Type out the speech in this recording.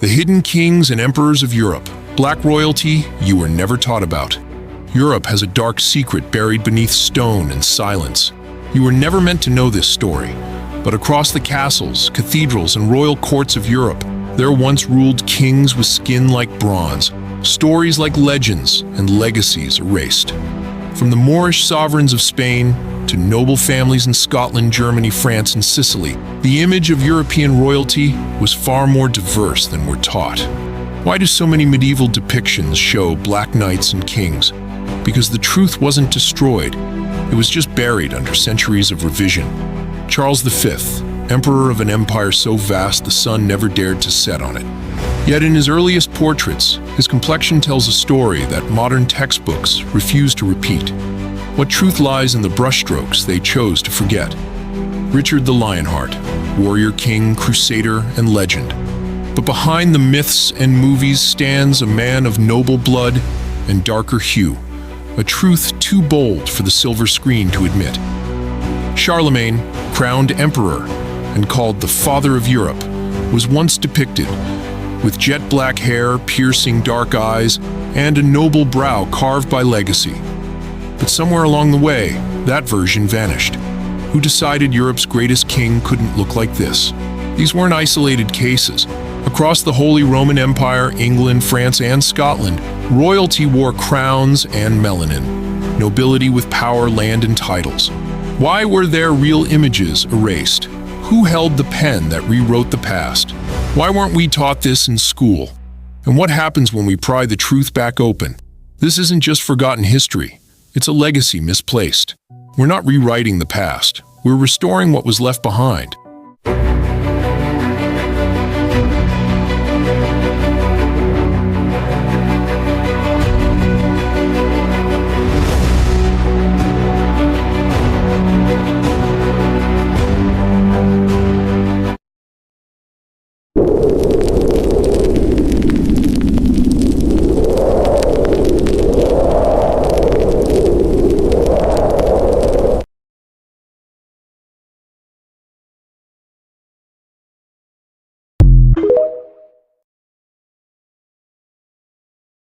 The hidden kings and emperors of Europe, black royalty you were never taught about. Europe has a dark secret buried beneath stone and silence. You were never meant to know this story, but across the castles, cathedrals, and royal courts of Europe, there once ruled kings with skin like bronze, stories like legends and legacies erased. From the Moorish sovereigns of Spain to noble families in Scotland, Germany, France, and Sicily, the image of European royalty was far more diverse than we're taught. Why do so many medieval depictions show black knights and kings? Because the truth wasn't destroyed, it was just buried under centuries of revision. Charles V, emperor of an empire so vast the sun never dared to set on it. Yet in his earliest portraits, his complexion tells a story that modern textbooks refuse to repeat. What truth lies in the brushstrokes they chose to forget? Richard the Lionheart, warrior king, crusader, and legend. But behind the myths and movies stands a man of noble blood and darker hue, a truth too bold for the silver screen to admit. Charlemagne, crowned emperor and called the Father of Europe, was once depicted with jet black hair, piercing dark eyes, and a noble brow carved by legacy. But somewhere along the way, that version vanished. Who decided Europe's greatest king couldn't look like this? These weren't isolated cases. Across the Holy Roman Empire, England, France, and Scotland, royalty wore crowns and melanin, nobility with power, land, and titles. Why were their real images erased? Who held the pen that rewrote the past? Why weren't we taught this in school? And what happens when we pry the truth back open? This isn't just forgotten history. It's a legacy misplaced. We're not rewriting the past. We're restoring what was left behind.